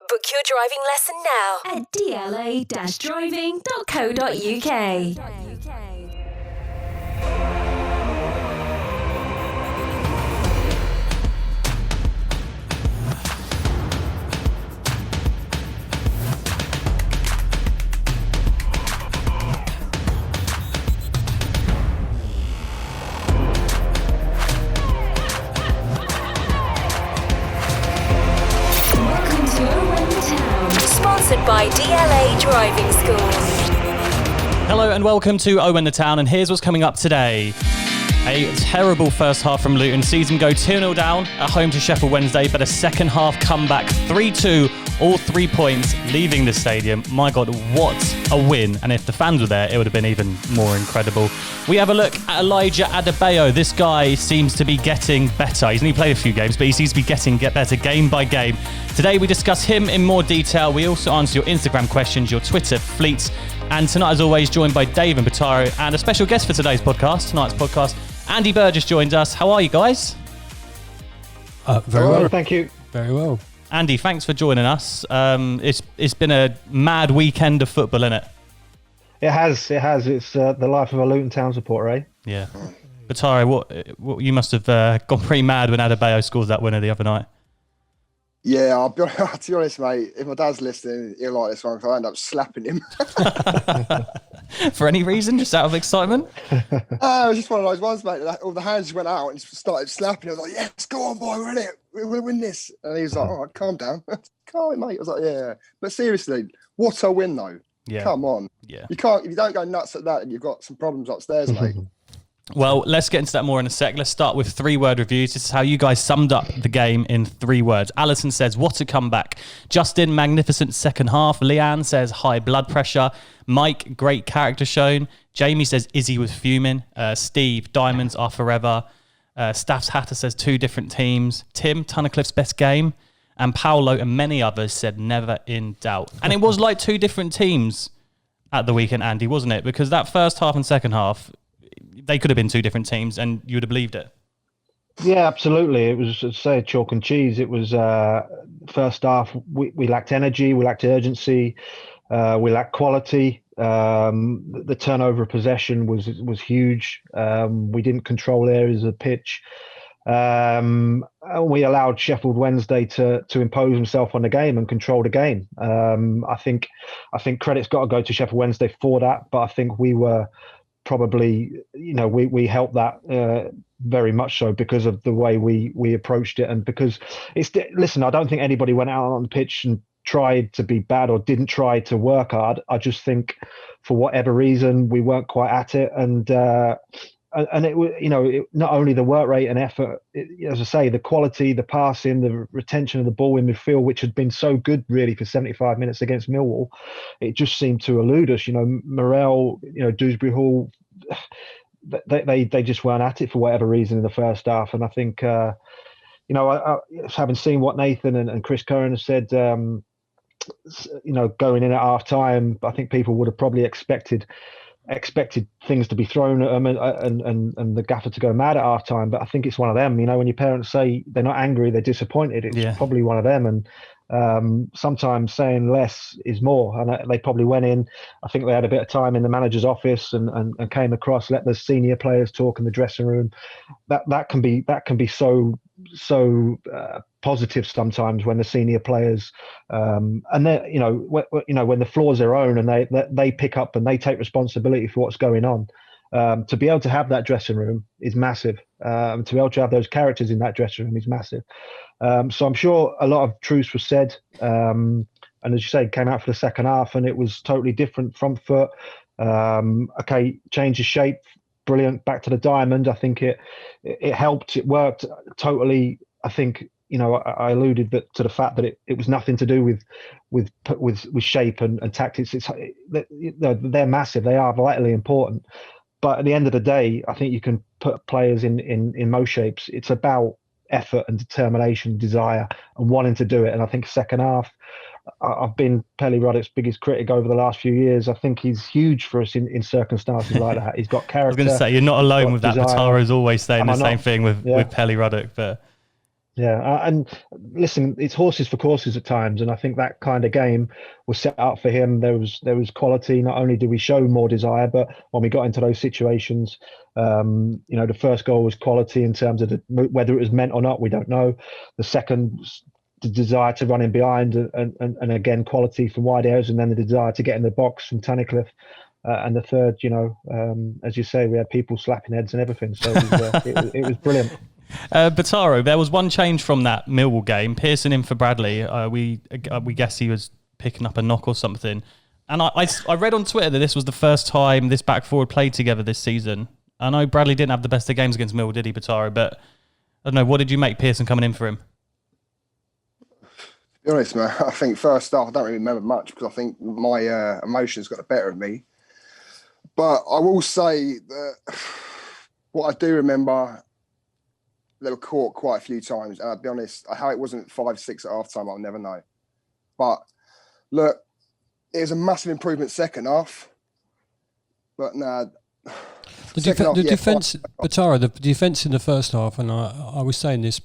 Book your driving lesson now at dla-driving.co.uk. Sponsored by DLA Driving School. Hello and welcome to Owen the Town, and here's what's coming up today. A terrible first half from Luton. Season go 2-0 down at home to Sheffield Wednesday, but a second half comeback 3-2, all 3 points leaving the stadium. My God, what a win. And if the fans were there, it would have been even more incredible. We have a look at Elijah Adebayo. This guy seems to be getting better. He's only played a few games, but he seems to be getting better game by game. Today we discuss him in more detail. We also answer your Instagram questions, your Twitter fleets. And tonight, as always, joined by Dave and Bataro, and a special guest for tonight's podcast, Andy Burgess joins us. How are you guys? Very well, thank you. Very well. Andy, thanks for joining us. It's been a mad weekend of football, isn't it? It has. It's the life of a Luton Town supporter, eh? Yeah. Bataro, what you must have gone pretty mad when Adebayo scores that winner the other night. Yeah, to be honest, mate, if my dad's listening, he'll like this one because I end up slapping him. For any reason? Just out of excitement? It was just one of those ones, mate. All the hands just went out and he started slapping. I was like, yes, go on, boy, we're in it. We're going to win this. And he was like, all right, calm down. Calm, mate. I was like, yeah. But seriously, what a win, though. Yeah. Come on. Yeah. You can't, if you don't go nuts at that, you've got some problems upstairs, mate. Well, let's get into that more in a sec. Let's start with 3-word reviews. This is how you guys summed up the game in 3 words. Alison says, what a comeback. Justin, magnificent second half. Leanne says, high blood pressure. Mike, great character shown. Jamie says, Izzy was fuming. Steve, diamonds are forever. Staff's Hatter says, 2 different teams. Tim, Tunnicliffe's best game. And Paolo and many others said, never in doubt. And it was like 2 different teams at the weekend, Andy, wasn't it? Because that first half and second half, they could have been 2 different teams and you would have believed it. Yeah, absolutely. It was, I'd say, chalk and cheese. It was first half, we lacked energy, we lacked urgency, we lacked quality. The turnover of possession was huge. We didn't control areas of the pitch. We allowed Sheffield Wednesday to impose himself on the game and control the game. I think credit's got to go to Sheffield Wednesday for that, but I think we were probably, we helped that very much so because of the way we approached it, and because listen, I don't think anybody went out on the pitch and tried to be bad or didn't try to work hard. I just think for whatever reason we weren't quite at it, and it was, not only the work rate and effort, as I say, the quality, the passing, the retention of the ball in midfield, which had been so good really for 75 minutes against Millwall, it just seemed to elude us. Morel, Dewsbury Hall, they just weren't at it for whatever reason in the first half. And I think, I having seen what Nathan and Chris Curran have said, going in at half time, I think people would have probably expected things to be thrown at them and the gaffer to go mad at half time. But I think it's one of them. When your parents say they're not angry, they're disappointed, it's probably one of them. And sometimes saying less is more. And they probably went in, I think they had a bit of time in the manager's office and came across, let the senior players talk in the dressing room. That can be so positive sometimes when the senior players and they when the floor's their own and they pick up and they take responsibility for what's going on. To be able to have that dressing room is massive. To be able to have those characters in that dressing room is massive. So I'm sure a lot of truths were said. And as you say, came out for the second half and it was totally different front foot. Change of shape, brilliant. Back to the diamond. I think it helped. It worked totally. I think, I alluded to the fact that it was nothing to do with shape and tactics. They're massive. They are vitally important. But at the end of the day, I think you can put players in most shapes. It's about effort and determination, desire, and wanting to do it. And I think second half, I've been Pelly Ruddock's biggest critic over the last few years. I think he's huge for us in circumstances like that. He's got character. I was going to say, you're not alone with that. Pataro's always saying the same thing with Pelly Ruddock. But Yeah, and listen, it's horses for courses at times, and I think that kind of game was set up for him. There was quality. Not only did we show more desire, but when we got into those situations, the first goal was quality in terms of whether it was meant or not, we don't know. The second, the desire to run in behind, and again quality from wide areas, and then the desire to get in the box from Tunnicliffe. And the third, as you say, we had people slapping heads and everything. So it was brilliant. Bataro, there was one change from that Millwall game. Pearson in for Bradley. We guess he was picking up a knock or something. And I read on Twitter that this was the first time this back four played together this season. I know Bradley didn't have the best of games against Millwall, did he, Bataro? But I don't know. What did you make Pearson coming in for him? To be honest, man, I think first off, I don't really remember much because I think my emotions got the better of me. But I will say that what I do remember, they were caught quite a few times. And I'll be honest, how it wasn't 5-6 at half time, I'll never know. But look, it was a massive improvement second half. But no. The defence, Batara, the defence in the first half, and I was saying this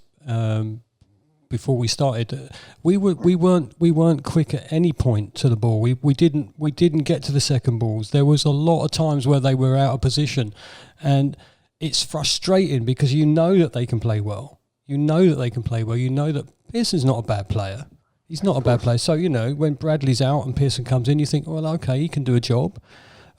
before we started, we weren't quick at any point to the ball. We didn't get to the second balls. There was a lot of times where they were out of position, and it's frustrating because you know that they can play well. You know that Pearson's not a bad player. He's not a bad player. So, when Bradley's out and Pearson comes in, you think, well, okay, he can do a job.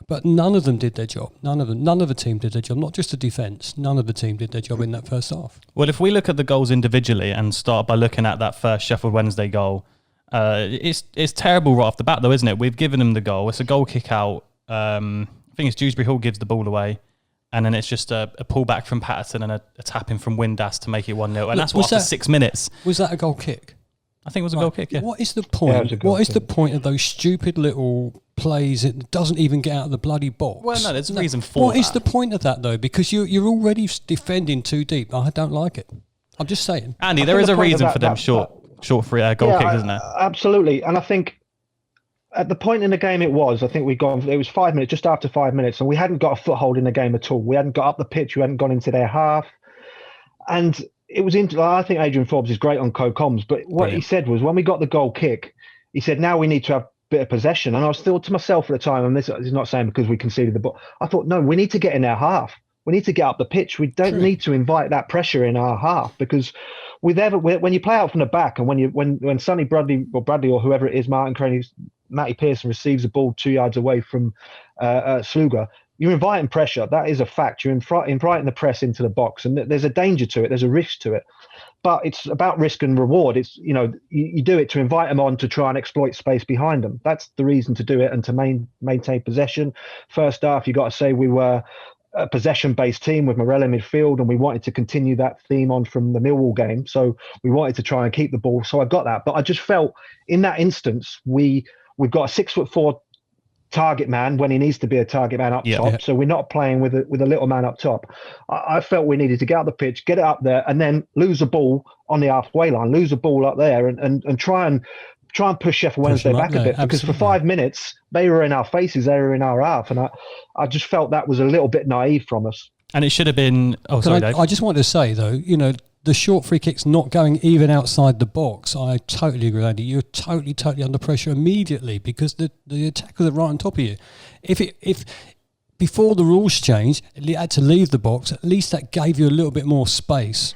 But none of them did their job. None of the team did their job. Not just the defence. None of the team did their job in that first half. Well, if we look at the goals individually and start by looking at that first Sheffield Wednesday goal, it's terrible right off the bat, though, isn't it? We've given them the goal. It's a goal kick out. I think it's Dewsbury Hall gives the ball away. And then it's just a pullback from Patterson and a tap in from Windass to make it 1-0. And that's after 6 minutes. Was that a goal kick? I think it was a goal kick, yeah. What is the point? Yeah, what is the point of those stupid little plays that doesn't even get out of the bloody box? Well, no, there's a reason for that. What is the point of that, though? Because you're already defending too deep. I don't like it. I'm just saying. Andy, there is a reason for them short free goal kicks, isn't there? Absolutely. And I think at the point in the game it was 5 minutes, just after 5 minutes, and we hadn't got a foothold in the game at all. We hadn't got up the pitch. We hadn't gone into their half. And it was I think Adrian Forbes is great on co-coms, but what he said was when we got the goal kick, he said, now we need to have a bit of possession. And I was still to myself at the time, and this is not saying because we conceded the ball. I thought, no, we need to get in our half. We need to get up the pitch. We don't need to invite that pressure in our half because when you play out from the back and when Sonny Bradley or whoever it is, Matty Pearson receives the ball 2 yards away from Sluga, you're inviting pressure. That is a fact. You're inviting the press into the box, and there's a danger to it. There's a risk to it, but it's about risk and reward. It's you do it to invite them on to try and exploit space behind them. That's the reason to do it, and to maintain possession. First half, you got to say we were a possession-based team with Morel in midfield, and we wanted to continue that theme on from the Millwall game. So we wanted to try and keep the ball. So I got that, but I just felt in that instance we've got a 6'4" target man when he needs to be a target man up top. So we're not playing with a little man up top. I felt we needed to get out the pitch, get it up there, and then lose the ball on the halfway line, lose the ball up there, and try and push Sheffield Wednesday back a bit. Because for 5 minutes they were in our faces, they were in our half, and I just felt that was a little bit naive from us. And it should have been. Oh, sorry, Dave. I just wanted to say though, the short free kicks not going even outside the box. I totally agree, Andy. You're totally under pressure immediately because the attackers are right on top of you. If before the rules changed, it had to leave the box, at least that gave you a little bit more space.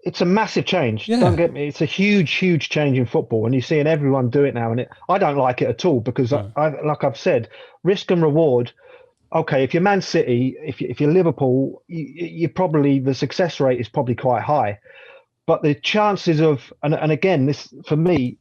It's a massive change. Yeah. Don't get me. It's a huge change in football, and you're seeing everyone do it now. And I don't like it at all because, like I've said, risk and reward. Okay, if you're Man City, if you're Liverpool, you probably the success rate is probably quite high, but the chances of and again, this for me,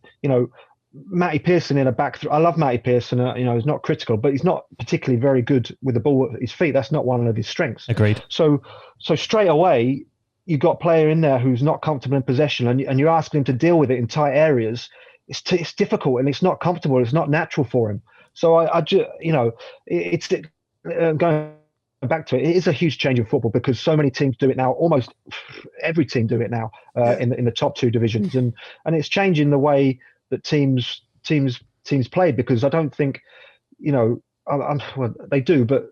Matty Pearson in a back. I love Matty Pearson. He's not critical, but he's not particularly very good with the ball at his feet. That's not one of his strengths. Agreed. So straight away, you've got a player in there who's not comfortable in possession, and you're asking him to deal with it in tight areas. It's difficult and it's not comfortable. It's not natural for him. So I just it's. Going back to it, it is a huge change in football because so many teams do it now. Almost every team do it now in the top two divisions, and it's changing the way that teams play. Because I don't think, well, they do, but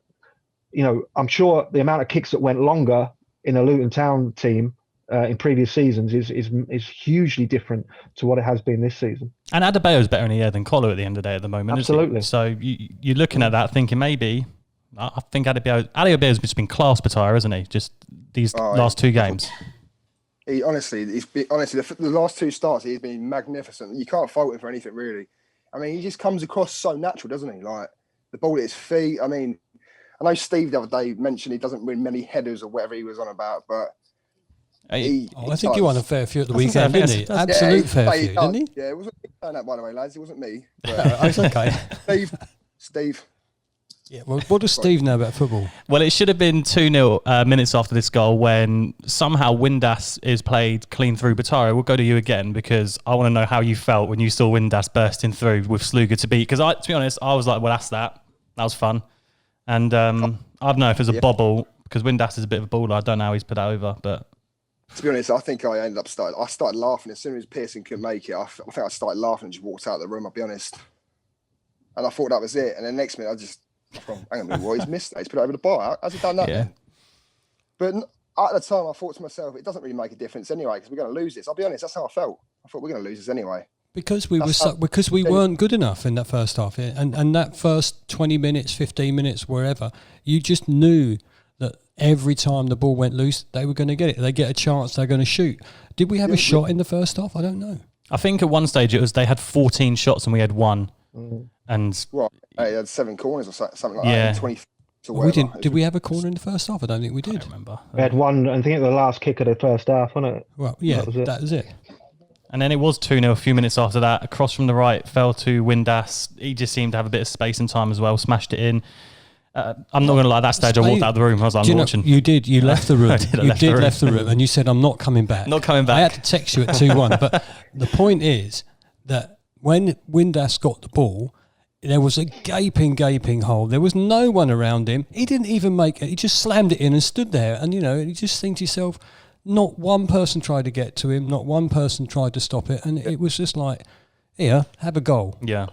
I'm sure the amount of kicks that went longer in a Luton Town team in previous seasons is hugely different to what it has been this season. And Adebayo's better in the air than Collar at the end of the day at the moment. Absolutely. Isn't he? So you're looking at that thinking maybe, I think Adebayo's just been class Batara, hasn't he? Just these last two games. The last two starts, he's been magnificent. You can't fault him for anything, really. I mean, he just comes across so natural, doesn't he? Like, the ball at his feet. I mean, I know Steve the other day mentioned he doesn't win many headers or whatever he was on about, but I think he won a fair few at the weekend, didn't he? Absolute fair few, didn't he? Yeah, it wasn't me saying that, by the way, lads. It wasn't me. It's okay. Steve. Yeah, well, what does Steve know about football? Well, it should have been 2-0 minutes after this goal when somehow Windass is played clean through. Batara, we'll go to you again because I want to know how you felt when you saw Windass bursting through with Sluga to beat. Because to be honest, I was like, well, that's that. That was fun. And I don't know if it's a bobble because Windass is a bit of a baller. I don't know how he's put that over, but... To be honest, I think I started laughing as soon as Pearson couldn't make it. I think I started laughing and just walked out of the room, I'll be honest. And I thought that was it. And then next minute, hang on a minute, what? He's missed that. He's put it over the bar. How's he done that then? But at the time, I thought to myself, it doesn't really make a difference anyway because we're going to lose this. I'll be honest, that's how I felt. I thought we're going to lose this anyway. Because we weren't good enough in that first half. And that first 20 minutes, 15 minutes, wherever, you just knew that every time the ball went loose, they were going to get it. They get a chance, they're going to shoot. Did we have a shot in the first half? I don't know. I think at one stage they had 14 shots and we had one. And they had 7 corners or something like that. 20 we didn't. Did we have a corner in the first half? I don't think we did. I don't remember. We had one, I think, at the last kick of the first half, wasn't it? Well, yeah, that was it. And then it was 2-0 a few minutes after that. A cross from the right fell to Windass. He just seemed to have a bit of space and time as well. Smashed it in. I'm not going to lie, at that stage I walked out of the room. I was like, I'm watching. You did. You left the room. Left the room and you said, I'm not coming back. Not coming back. I had to text you at 2-1. But the point is that when Windass got the ball, there was a gaping hole. There was no one around him. He didn't even make it. He just slammed it in and stood there. And, you just think to yourself, not one person tried to get to him. Not one person tried to stop it. And it was just like, here, have a goal. Yeah.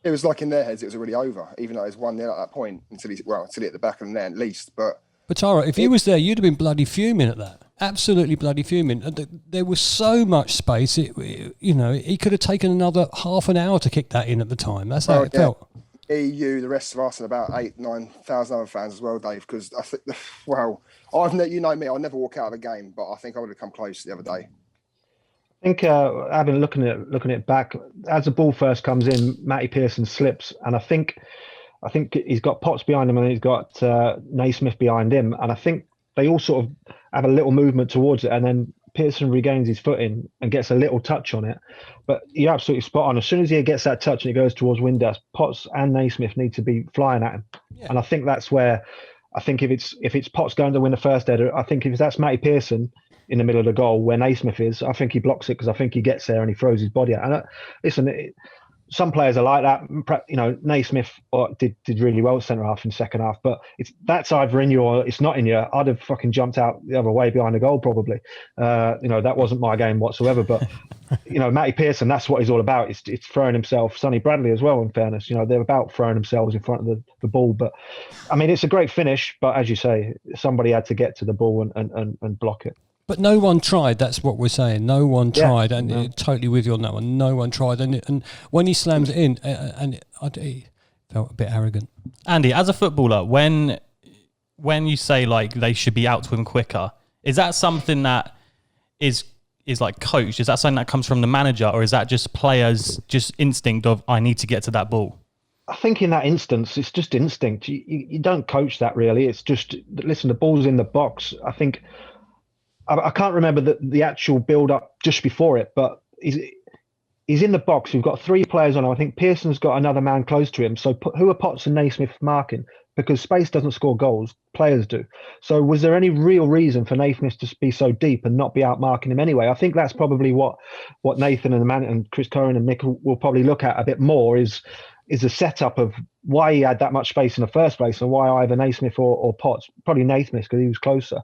It was like in their heads, it was already over, even though it was 1-0 at that point, until he hit the back of the net at least. But Tara, if he was there, you'd have been bloody fuming at that. Absolutely bloody fuming. There was so much space. He could have taken another half an hour to kick that in at the time. That's how it felt. You, the rest of us, and about 8,000-9,000 other fans as well, Dave. Because I think, you know me, I'll never walk out of a game, but I think I would have come close the other day. I think I've been looking at it back as the ball first comes in. Matty Pearson slips, and I think he's got Potts behind him, and he's got Naismith behind him, and I think they all sort of have a little movement towards it, and then Pearson regains his footing and gets a little touch on it. But you're absolutely spot on. As soon as he gets that touch and it goes towards Windass, Potts and Naismith need to be flying at him, and I think that's where I think if it's Potts going to win the first header, I think if that's Matty Pearson in the middle of the goal where Naismith is, I think he blocks it because I think he gets there and he throws his body out. And listen, some players are like that. Naismith did really well centre half in second half, but that's either in you or it's not in you. I'd have fucking jumped out the other way behind the goal probably. That wasn't my game whatsoever. But Matty Pearson, that's what he's all about. It's throwing himself. Sonny Bradley as well. In fairness, they're about throwing themselves in front of the ball. But I mean, it's a great finish. But as you say, somebody had to get to the ball and block it. But no one tried. That's what we're saying. No one tried, totally with you on that one. No one tried, and when he slams it in, he felt a bit arrogant. Andy, as a footballer, when you say like they should be out to him quicker, is that something that is like coached? Is that something that comes from the manager, or is that just players' just instinct of I need to get to that ball? I think in that instance, it's just instinct. You don't coach that really. It's just listen. The ball's in the box. I think. I can't remember the actual build-up just before it, but he's in the box. We've got 3 players on him. I think Pearson's got another man close to him. So who are Potts and Naismith marking? Because space doesn't score goals, players do. So was there any real reason for Naismith to be so deep and not be out marking him anyway? I think that's probably what Nathan and the man and Chris Curran and Nick will probably look at a bit more is the setup of why he had that much space in the first place and why either Naismith or Potts, probably Naismith because he was closer,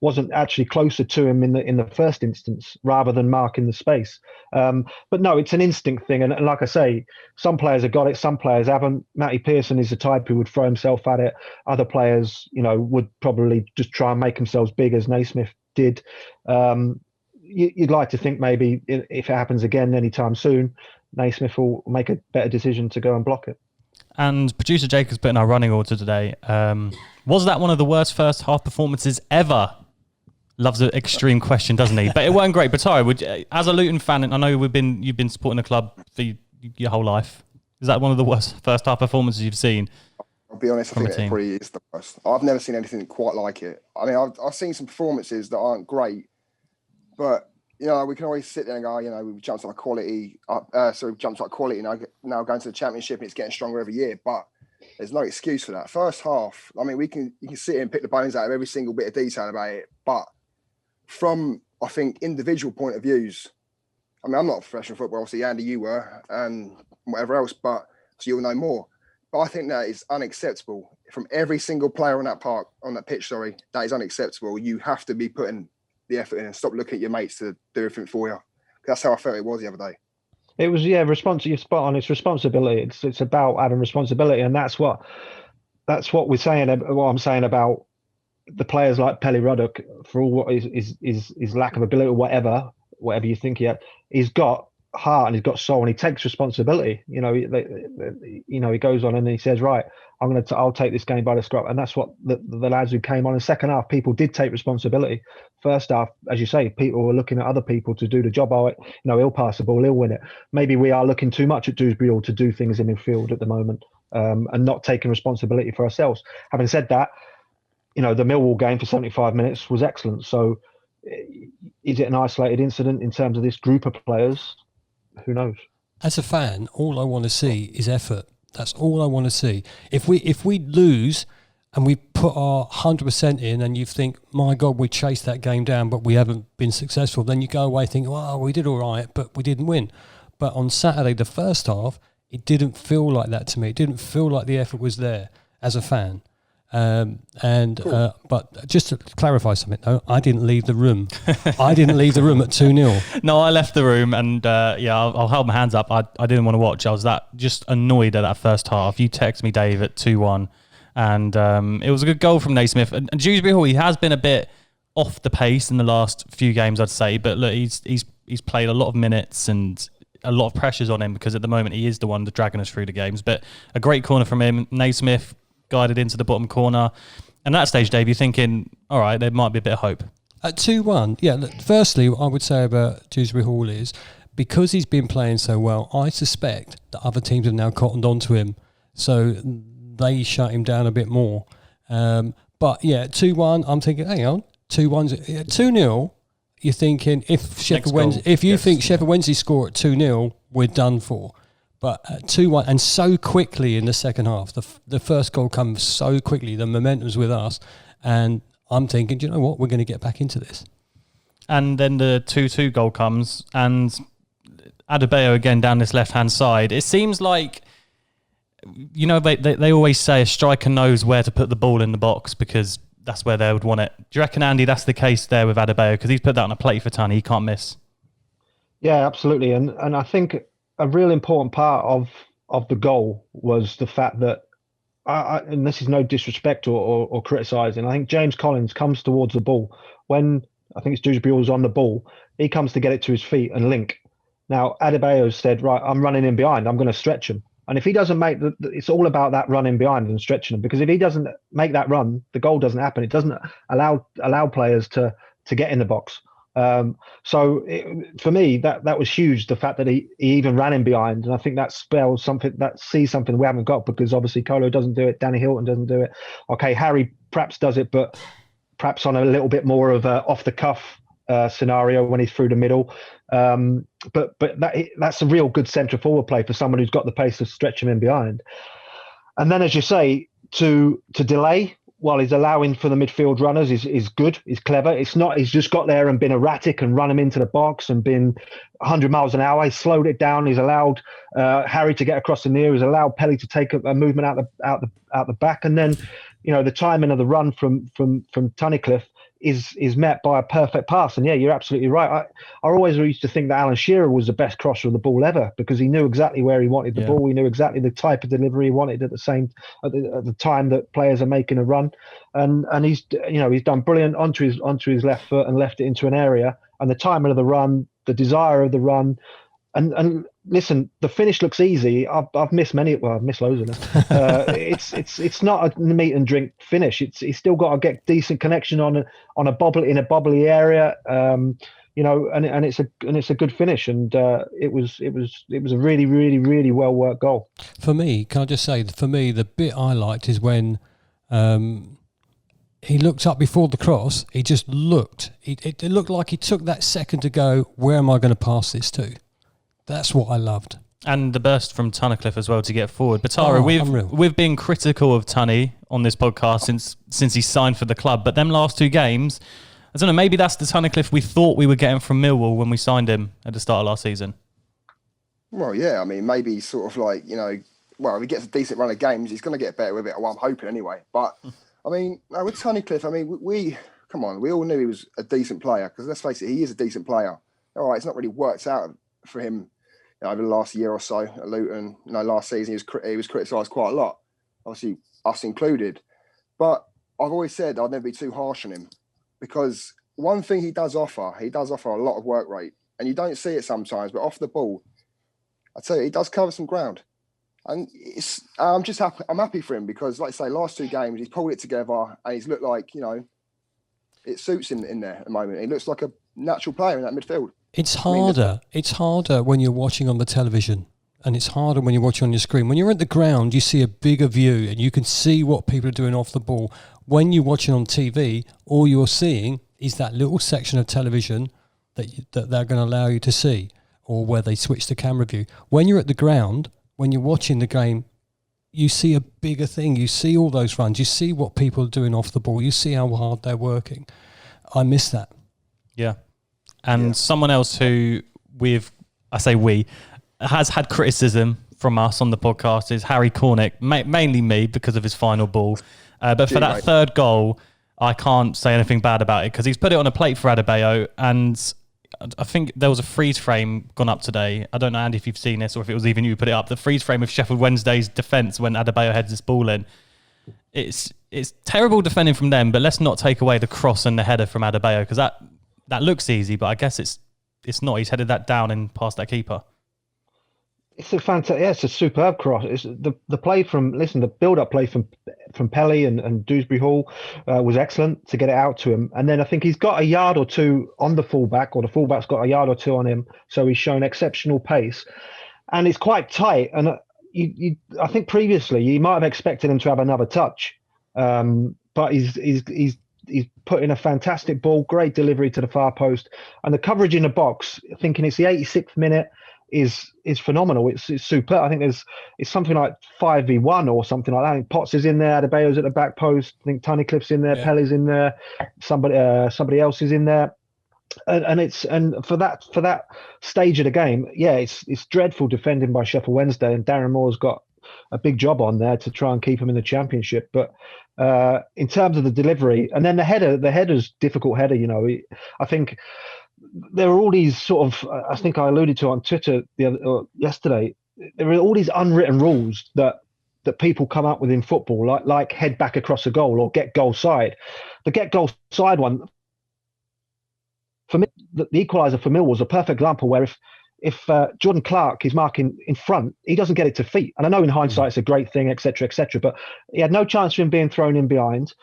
wasn't actually closer to him in the first instance rather than marking the space. But no, it's an instinct thing. And like I say, some players have got it, some players haven't. Matty Pearson is the type who would throw himself at it. Other players, would probably just try and make themselves big as Naismith did. You'd like to think maybe if it happens again anytime soon, Naismith will make a better decision to go and block it. And producer Jacob's put in our running order today. Was that one of the worst first half performances ever? Loves an extreme question, doesn't he? But it weren't great. But Taro, as a Luton fan, and I know you've been supporting the club for your whole life. Is that one of the worst first half performances you've seen? I'll be honest, I think it probably is the worst. I've never seen anything quite like it. I mean, I've seen some performances that aren't great, but you know, we can always sit there and go, you know, we've jumped up quality. We've jumped up quality now going to the Championship, and it's getting stronger every year. But there's no excuse for that. First half, I mean, you can sit here and pick the bones out of every single bit of detail about it, but from, I think, individual point of views, I mean, I'm not a professional footballer, obviously, Andy, you were, and whatever else, but so you'll know more. But I think that is unacceptable from every single player on that pitch, that is unacceptable. You have to be putting the effort in and stop looking at your mates to do everything for you. That's how I felt it was the other day. It was, you're spot on. It's responsibility. It's about having responsibility, and that's what we're saying. What I'm saying about the players like Pelly Ruddock, for all what his lack of ability, or whatever you think he's got heart and he's got soul and he takes responsibility. You know, he goes on and he says, right, I'll take this game by the scruff. And that's what the lads who came on in the second half, people did take responsibility. First half, as you say, people were looking at other people to do the job. He'll pass the ball, he'll win it. Maybe we are looking too much at Dewsbury Hall to do things in midfield at the moment, and not taking responsibility for ourselves. Having said that, the Millwall game for 75 minutes was excellent. So is it an isolated incident in terms of this group of players? Who knows? As a fan, all I want to see is effort. That's all I want to see. If we lose and we put our 100% in and you think, my God, we chased that game down, but we haven't been successful, then you go away thinking, well, we did all right, but we didn't win. But on Saturday, the first half, it didn't feel like that to me. It didn't feel like the effort was there as a fan. But just to clarify something, though, I didn't leave the room. I didn't leave the room at 2-0. No, I left the room, and I'll hold my hands up. I didn't want to watch. I was just annoyed at that first half. You texted me, Dave, at 2-1, and it was a good goal from Naismith. And Dewsbury Hall, he has been a bit off the pace in the last few games, I'd say. But look, he's played a lot of minutes and a lot of pressures on him because at the moment he is the one that's dragging us through the games. But a great corner from him. Naismith guided into the bottom corner. And at that stage, Dave, you're thinking, all right, there might be a bit of hope. At 2-1, yeah, look, firstly, what I would say about Dewsbury Hall is, because he's been playing so well, I suspect that other teams have now cottoned onto him. So they shut him down a bit more. But yeah, 2-1, I'm thinking, hang on, 2-1, 2-0, you're thinking, if you think Sheffield Wednesday score at 2-0, we're done for. But at 2-1, and so quickly in the second half, the first goal comes so quickly, the momentum's with us, and I'm thinking, do you know what, we're going to get back into this. And then the 2-2 goal comes, and Adebayo again down this left-hand side. It seems like, they always say a striker knows where to put the ball in the box because that's where they would want it. Do you reckon, Andy, that's the case there with Adebayo? Because he's put that on a plate for Tony, he can't miss. Yeah, absolutely. And I think a real important part of the goal was the fact that, and this is no disrespect or criticising, I think James Collins comes towards the ball when, I think it's Dewsbury Hall's on the ball, he comes to get it to his feet and link. Now, Adebayo said, right, I'm running in behind, I'm going to stretch him. And if he doesn't make it's all about that running behind and stretching him, because if he doesn't make that run, the goal doesn't happen. It doesn't allow players to get in the box. For me, that was huge. The fact that he even ran in behind, and I think that spells something, that sees something we haven't got, because obviously Colo doesn't do it, Danny Hilton doesn't do it. Okay, Harry perhaps does it, but perhaps on a little bit more of a off the cuff scenario when he's through the middle. But that's a real good centre forward play for someone who's got the pace to stretch him in behind. And then, as you say, to delay while he's allowing for the midfield runners is good, is clever. It's not, he's just got there and been erratic and run him into the box and been 100 miles an hour. He's slowed it down. He's allowed Harry to get across the near. He's allowed Pelly to take a movement out the back. And then, the timing of the run from Tunnicliffe is met by a perfect pass. And yeah, you're absolutely right. I always used to think that Alan Shearer was the best crosser of the ball ever, because he knew exactly where he wanted the ball. He knew exactly the type of delivery he wanted at the time that players are making a run. And he's done brilliant onto his left foot and left it into an area. And the timing of the run, the desire of the run, and listen, the finish looks easy. I've missed I've missed loads of them. It's not a meat and drink finish. He's still got to get decent connection on a bobbly area. And it's a good finish. And it was a really, really, really well worked goal. For me, can I just say, the bit I liked is when he looked up before the cross. He just looked. It looked like he took that second to go, where am I going to pass this to? That's what I loved. And the burst from Tunnicliffe as well to get forward. But Tara, we've been critical of Tunny on this podcast since he signed for the club. But them last two games, I don't know, maybe that's the Tunnicliffe we thought we were getting from Millwall when we signed him at the start of last season. Well, yeah, I mean, maybe sort of like, if he gets a decent run of games, he's going to get better with it. Well, I'm hoping anyway. But, I mean, with Tunnicliffe, I mean, we all knew he was a decent player, because let's face it, he is a decent player. All right, it's not really worked out for him over the last year or so at Luton. Last season he was criticised quite a lot, obviously us included. But I've always said I'd never be too harsh on him, because one thing he does offer a lot of work rate, and you don't see it sometimes. But off the ball, I tell you, he does cover some ground, and I'm just happy. I'm happy for him, because, like I say, last two games he's pulled it together, and he's looked like it suits him in there at the moment. He looks like a natural player in that midfield. It's harder. It's harder when you're watching on the television, and it's harder when you're watching on your screen. When you're at the ground, you see a bigger view, and you can see what people are doing off the ball. When you're watching on TV, all you're seeing is that little section of television that they're going to allow you to see, or where they switch the camera view. When you're at the ground, when you're watching the game, you see a bigger thing. You see all those runs. You see what people are doing off the ball. You see how hard they're working. I miss that. Yeah. And someone else who has had criticism from us on the podcast is Harry Cornick, mainly me because of his final ball. But for that third goal, I can't say anything bad about it, because he's put it on a plate for Adebayo, and I think there was a freeze frame gone up today. I don't know, Andy, if you've seen this or if it was even you who put it up. The freeze frame of Sheffield Wednesday's defence when Adebayo heads this ball in. It's terrible defending from them, but let's not take away the cross and the header from Adebayo, because that looks easy, but I guess it's not. He's headed that down and past that keeper. It's a fantastic. Yeah, it's a superb cross. It's the play the build-up play from Pelly and Dewsbury Hall was excellent to get it out to him. And then I think he's got a yard or two on the fullback, or the fullback's got a yard or two on him. So he's shown exceptional pace, and it's quite tight. And I think previously you might have expected him to have another touch, but he's put in a fantastic ball, great delivery to the far post, and the coverage in the box, thinking it's the 86th minute, is phenomenal. It's super. I think it's something like 5v1 or something like that. I think Potts is in there, Adebayo's at the back post, I think Tunnicliffe's in there, Pelly's in there, somebody else is in there. And for that stage of the game, it's dreadful defending by Sheffield Wednesday, and Darren Moore's got a big job on there to try and keep him in the Championship. But in terms of the delivery, and then the header's difficult header. I think there are all these sort of, I think I alluded to on Twitter yesterday, there are all these unwritten rules that people come up with in football, like head back across a goal or get goal side. The get goal side one, for me, the equaliser for Millwall was a perfect example where if Jordan Clark is marking in front, he doesn't get it to feet. And I know in hindsight it's a great thing, etc., but he had no chance of him being thrown in behind.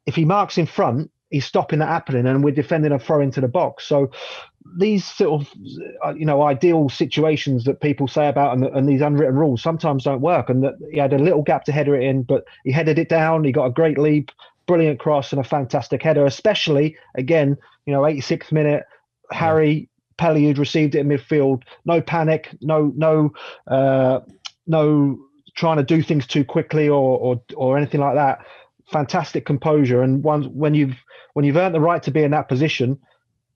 If he marks in front, he's stopping that happening, and we're defending a throw into the box. So these sort of, ideal situations that people say about and these unwritten rules sometimes don't work. And that he had a little gap to header it in, but he headed it down. He got a great leap, brilliant cross, and a fantastic header. Especially again, 86th minute, Harry Pelly, who'd received it in midfield. No panic, no trying to do things too quickly or anything like that. Fantastic composure, and when you've earned the right to be in that position,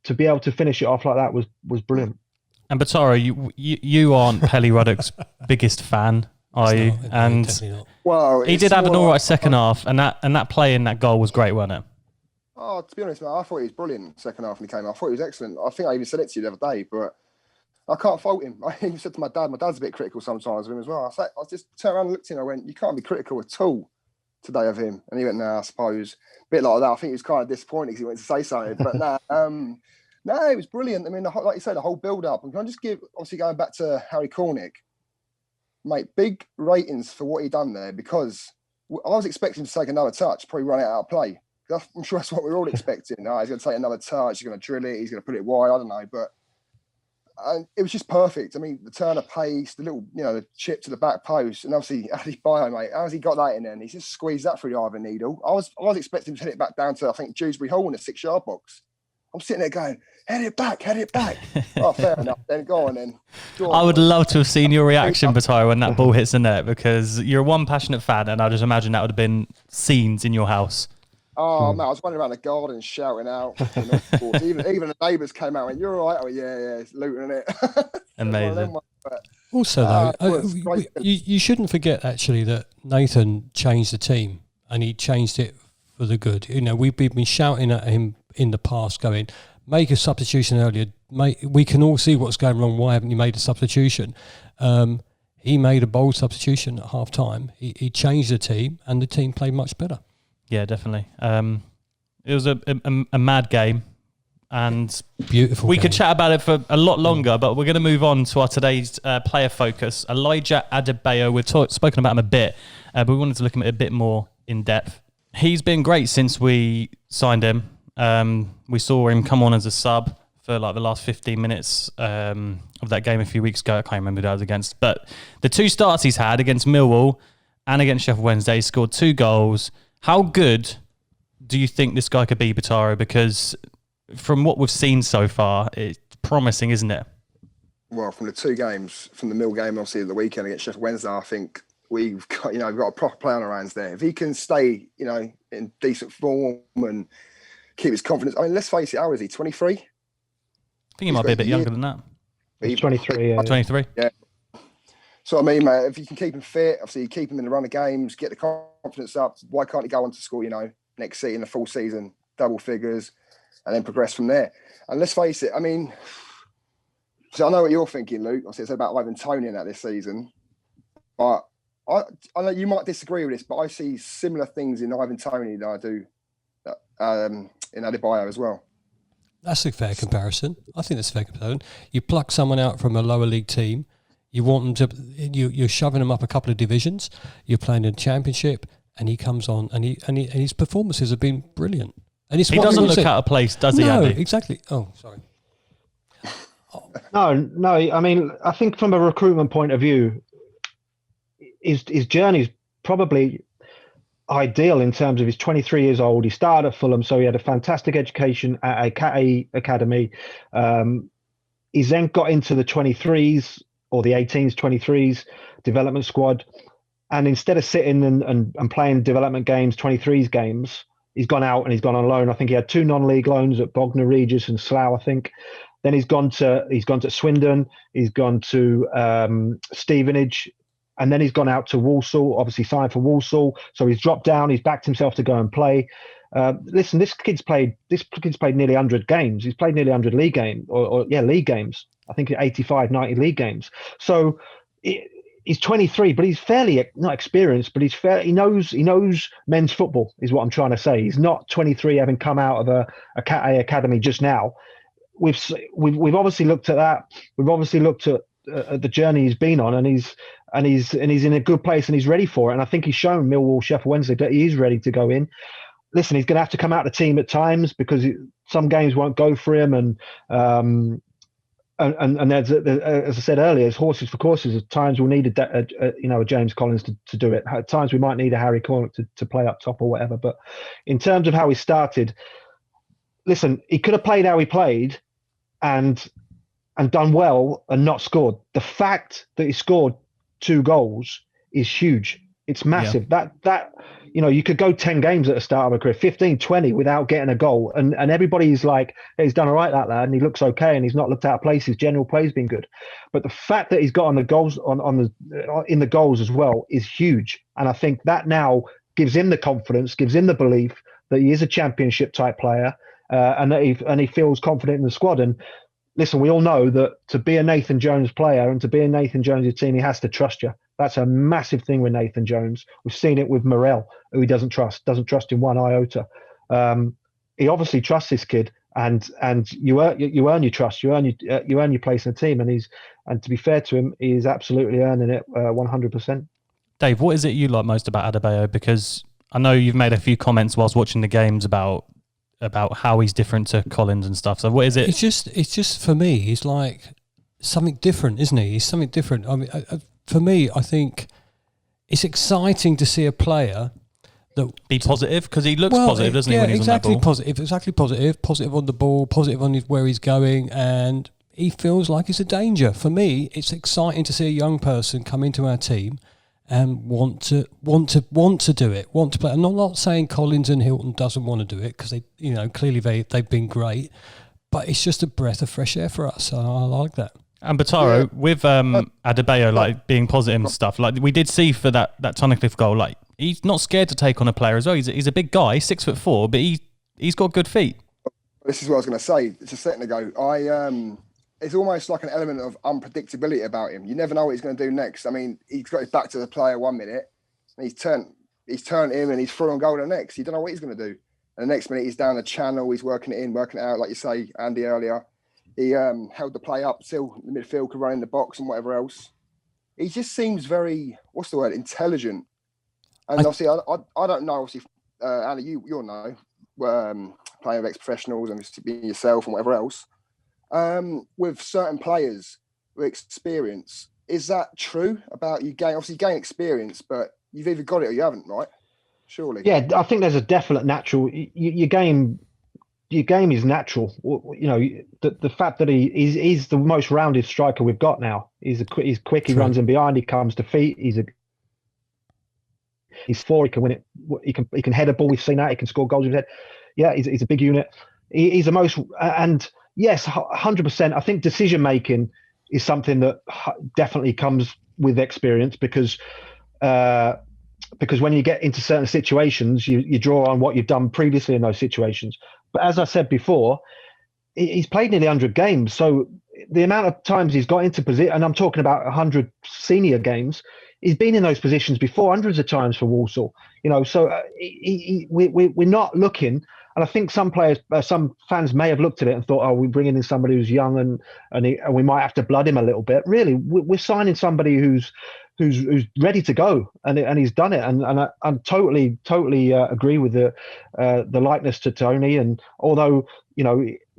to be able to finish it off like that was brilliant. And Batara, you aren't Pelly Ruddock's biggest fan, are you? And well, he did have an all right second half, and that play in that goal was great, wasn't it? Oh, to be honest, man, I thought he was brilliant second half when he came out. I thought he was excellent. I think I even said it to you the other day, but I can't fault him. I even said to my dad's a bit critical sometimes of him as well. I just turned around and looked at him and I went, you can't be critical at all today of him. And he went, nah, I suppose. A bit like that. I think he was kind of disappointed because he wanted to say something. But no, it was brilliant. I mean, like you said, the whole build-up. And can I just give, obviously going back to Harry Cornick, mate, big ratings for what he done there, because I was expecting him to take another touch, probably run it out of play. I'm sure that's what we're all expecting. He's going to take another touch, he's going to drill it, he's going to put it wide, I don't know. But it was just perfect. I mean, the turn of pace, the little, the chip to the back post, and obviously Adebayo, mate, how's he got that in there? And he's just squeezed that through the eye of a needle. I was expecting him to hit it back down to, I think, Dewsbury Hall in the 6-yard box. I'm sitting there going, head it back. Oh, fair enough. Then go on then. I would love to have seen your reaction, Batara, when that ball hits the net, because you're one passionate fan, and I just imagine that would have been scenes in your house. Oh, man, I was running around the garden shouting out. Even the neighbours came out and went, you're all right? Oh, yeah, it's looting it. Amazing. Also, though, you shouldn't forget, actually, that Nathan changed the team, and he changed it for the good. We've been shouting at him in the past, going, make a substitution earlier. We can all see what's going wrong. Why haven't you made a substitution? He made a bold substitution at half time. He changed the team, and the team played much better. Yeah, definitely. It was a mad game, and beautiful. We could chat about it for a lot longer, but we're going to move on to our today's player focus. Elijah Adebayo. We've spoken about him a bit, but we wanted to look at him a bit more in depth. He's been great since we signed him. We saw him come on as a sub for like the last 15 minutes of that game a few weeks ago. I can't remember who that was against, but the 2 starts he's had against Millwall and against Sheffield Wednesday, he scored 2 goals. How good do you think this guy could be, Bataro? Because from what we've seen so far, it's promising, isn't it? Well, from the 2 games, from the Mill game, obviously, the weekend against Sheffield Wednesday, I think we've got, we've got a proper player on our hands there. If he can stay, in decent form and keep his confidence. I mean, let's face it, how is he? 23? I think he might be a bit younger than that. He's 23, yeah. 23? Yeah. So, I mean, mate, if you can keep him fit, obviously keep him in the run of games, get the confidence up, why can't he go on to score, next season, the full season, double figures, and then progress from there? And let's face it, I mean, so I know what you're thinking, Luke. Obviously, it's about Ivan Toney in that this season. But I know you might disagree with this, but I see similar things in Ivan Toney that I do in Adebayo as well. That's a fair comparison. I think that's a fair comparison. You pluck someone out from a lower league team, you want them to, you're shoving them up a couple of divisions, you're playing in the Championship, and he comes on, and his performances have been brilliant. And he doesn't look out of place, does he, No, Andy? exactly. Oh, sorry. No. I mean, I think from a recruitment point of view, his journey is probably ideal in terms of he's 23 years old. He started at Fulham, so he had a fantastic education at a Cat A academy. He's then got into the 23s or the 18s, 23s development squad. And instead of sitting and playing development games, 23s games, he's gone out and he's gone on loan. I think he had 2 non-league loans at Bognor Regis and Slough, I think. Then he's gone to Swindon, he's gone to Stevenage, and then he's gone out to Walsall, obviously signed for Walsall. So he's dropped down, he's backed himself to go and play. Listen, this kid's played nearly 100 games. He's played nearly 100 league games, league games. I think 85, 90 league games. So he's 23, but he's fairly not experienced, but he knows men's football is what I'm trying to say. He's not 23 having come out of a Cat A academy just now. We've obviously looked at that. We've obviously looked at the journey he's been on, and he's in a good place and he's ready for it. And I think he's shown Millwall, Sheffield Wednesday that he is ready to go in. Listen, he's going to have to come out of the team at times because some games won't go for him, and as I said earlier, as horses for courses, at times we'll need a James Collins to do it. At times we might need a Harry Cornick to play up top or whatever. But in terms of how he started, listen, he could have played how he played and done well and not scored. The fact that he scored 2 goals is huge. It's massive. Yeah. That you could go 10 games at the start of a career, 15, 20 without getting a goal. And everybody's like, hey, he's done all right, that lad, and he looks okay and he's not looked out of place. His general play's been good. But the fact that he's got on the goals in the goals as well is huge. And I think that now gives him the confidence, gives him the belief that he is a championship type player, and that he feels confident in the squad. And listen, we all know that to be a Nathan Jones player and to be in Nathan Jones' team, he has to trust you. That's a massive thing with Nathan Jones. We've seen it with Morel, who he doesn't trust in one iota. He obviously trusts this kid, and you earn your trust, you earn your place in the team, and to be fair to him, he's absolutely earning it 100%. Dave, what is it you like most about Adebayo? Because I know you've made a few comments whilst watching the games about how he's different to Collins and stuff. So what is it? It's just for me, he's like something different, isn't he? He's something different. I mean, for me, I think it's exciting to see a player that be positive, because he looks positive, doesn't he? When he's exactly on that ball? Exactly positive on the ball, positive on where he's going, and he feels like it's a danger. For me, it's exciting to see a young person come into our team and want to do it, want to play. I'm not saying Collins and Hilton doesn't want to do it, because clearly they've been great, but it's just a breath of fresh air for us. I like that. And Bataro, with Adebayo, like being positive and stuff, like we did see for that Tunnicliffe goal, like he's not scared to take on a player as well. He's a big guy, 6'4", but he's got good feet. This is what I was going to say just a second ago. It's almost like an element of unpredictability about him. You never know what he's going to do next. I mean, he's got his back to the player 1 minute, and he's turned him, and he's through on goal the next. You don't know what he's going to do. And the next minute, he's down the channel, he's working it in, working it out, like you say, Andy, earlier. He held the play up till the midfield could run in the box and whatever else. He just seems very, intelligent. And obviously, I don't know, obviously, Andy, you'll know, playing with ex-professionals and being yourself and whatever else. With certain players with experience, is that true about you gain experience, but you've either got it or you haven't, right? Surely. Yeah, I think there's a definite natural. Your game is natural. The fact that he's the most rounded striker we've got now. He's quick. He runs in behind. He comes to feet. He's four. He can win it. He can head a ball. We've seen that. He can score goals with his head. Yeah, he's a big unit. He's the most. And yes, 100%. I think decision making is something that definitely comes with experience, because when you get into certain situations, you draw on what you've done previously in those situations. But as I said before, he's played nearly 100 games. So the amount of times he's got into position, and I'm talking about 100 senior games, he's been in those positions before hundreds of times for Walsall. So we're not looking. And I think some fans may have looked at it and thought, we're bringing in somebody who's young and we might have to blood him a little bit. Really, we're signing somebody who's ready to go, and he's done it. And I totally agree with the likeness to Tony. And although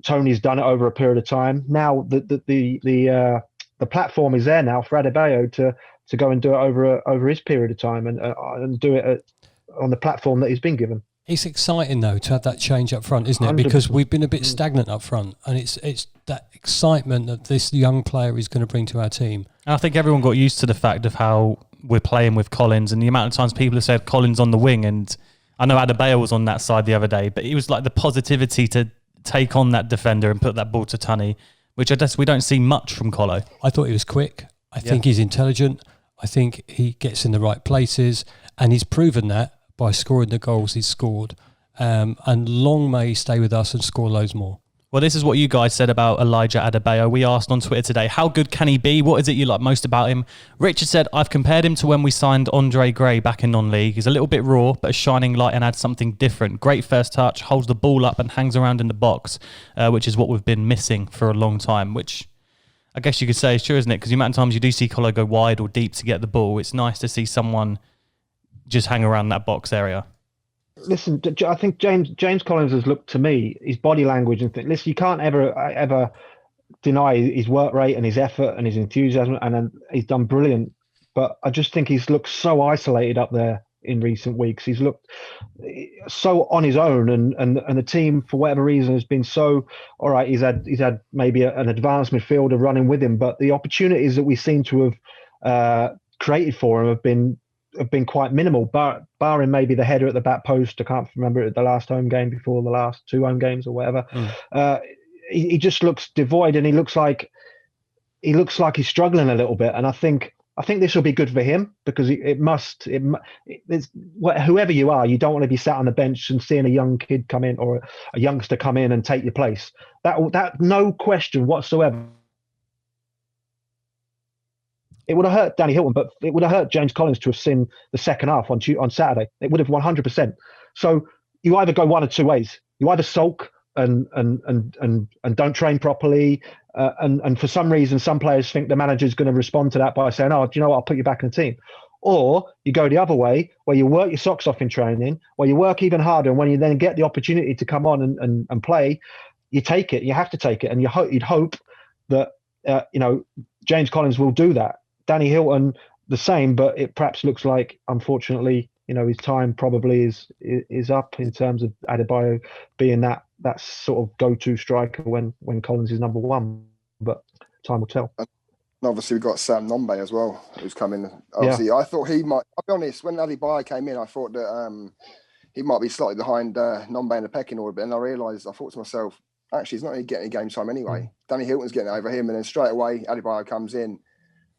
Tony's done it over a period of time, now the platform is there now for Adebayo to go and do it over his period of time and do it on the platform that he's been given. It's exciting though to have that change up front, isn't it? 100%. Because we've been a bit stagnant up front, and it's that excitement that this young player is going to bring to our team. And I think everyone got used to the fact of how we're playing with Collins, and the amount of times people have said Collins on the wing, and I know Adebayo was on that side the other day, but it was like the positivity to take on that defender and put that ball to Tunney, which I guess we don't see much from Colo. I thought he was quick. I think he's intelligent. I think he gets in the right places, and he's proven that by scoring the goals he's scored. And long may he stay with us and score loads more. Well, this is what you guys said about Elijah Adebayo. We asked on Twitter today, how good can he be? What is it you like most about him? Richard said, I've compared him to when we signed Andre Gray back in non-league. He's a little bit raw, but a shining light and adds something different. Great first touch, holds the ball up and hangs around in the box, which is what we've been missing for a long time, which I guess you could say is true, isn't it? Because the amount of times you do see Colo go wide or deep to get the ball, it's nice to see someone just hang around that box area. Listen, I think James Collins has looked to me, his body language and things. Listen, you can't ever deny his work rate and his effort and his enthusiasm, and he's done brilliant. But I just think he's looked so isolated up there in recent weeks. He's looked so on his own, and the team, for whatever reason, has been so all right. He's had maybe an advanced midfielder running with him, but the opportunities that we seem to have created for him have been quite minimal, barring maybe the header at the back post. I can't remember it, the last home game before the last two home games or whatever. He just looks devoid, and he looks like he's struggling a little bit. And I think I think this will be good for him because whoever you are, you don't want to be sat on the bench and seeing a young kid come in or a youngster come in and take your place. That no question whatsoever. It would have hurt Danny Hilton, but it would have hurt James Collins to have seen the second half on Saturday. It would have 100%. So you either go one of two ways. You either sulk and don't train properly, and for some reason, some players think the manager's going to respond to that by saying, "Oh, do you know what? I'll put you back in the team." Or you go the other way, where you work your socks off in training, where you work even harder, and when you then get the opportunity to come on and play, you take it. You have to take it, and you'd hope that James Collins will do that. Danny Hilton, the same, but it perhaps looks like, unfortunately, his time probably is up in terms of Adebayo being that sort of go-to striker when Collins is number one. But time will tell. And obviously, we've got Sam Nombe as well, who's coming. Obviously, yeah. I thought he might. I'll be honest. When Adebayo came in, I thought that he might be slightly behind Nombe in the pecking order. But then I thought to myself, actually, he's not really getting any game time anyway. Danny Hilton's getting over him, and then straight away Adebayo comes in,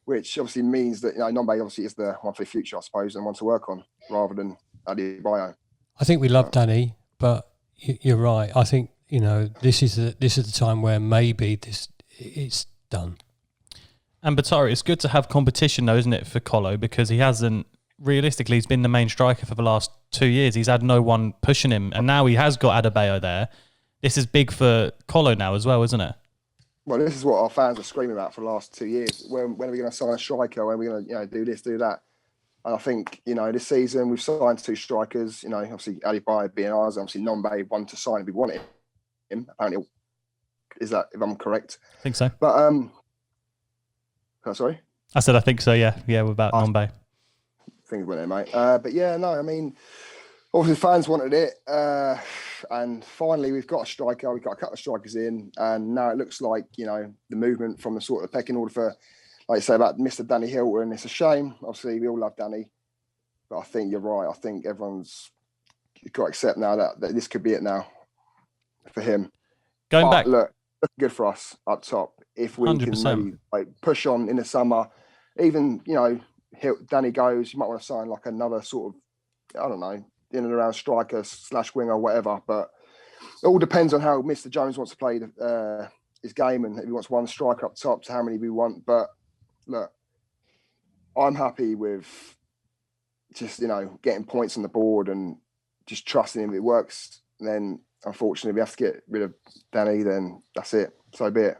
which obviously means that Nombe obviously is the one for the future, I suppose, and one to work on rather than Adebayo. I think we love Danny, but you're right. I think this is the time where maybe it's done. And Batari, it's good to have competition though, isn't it, for Colo, because he's been the main striker for the last 2 years. He's had no one pushing him, and now he has got Adebayo there. This is big for Colo now as well, isn't it? Well, this is what our fans are screaming about for the last 2 years. When are we going to sign a striker? When are we going to do this, do that? And I think, this season we've signed 2 strikers, obviously Adebayo being ours, obviously Nombe one to sign if we wanted him. Apparently, is that, if I'm correct? I think so. But, sorry? I said I think so, yeah. Yeah, about Nombe. Things went there, mate. But yeah, no, I mean, obviously fans wanted it. And finally, we've got a striker. We've got a couple of strikers in, and now it looks like the movement from the sort of pecking order for, like you say about Mr. Danny Hilton. It's a shame. Obviously, we all love Danny, but I think you're right. I think everyone's got to accept now that this could be it now for him. Back, look good for us up top if we 100%. Can maybe push on in the summer. Even Danny goes, you might want to sign like another sort of, I don't know, in and around striker / winger or whatever, but it all depends on how Mr. Jones wants to play his game and if he wants one striker up top to how many we want. But look, I'm happy with just getting points on the board and just trusting him. If it works, then unfortunately we have to get rid of Danny. Then that's it. So be it.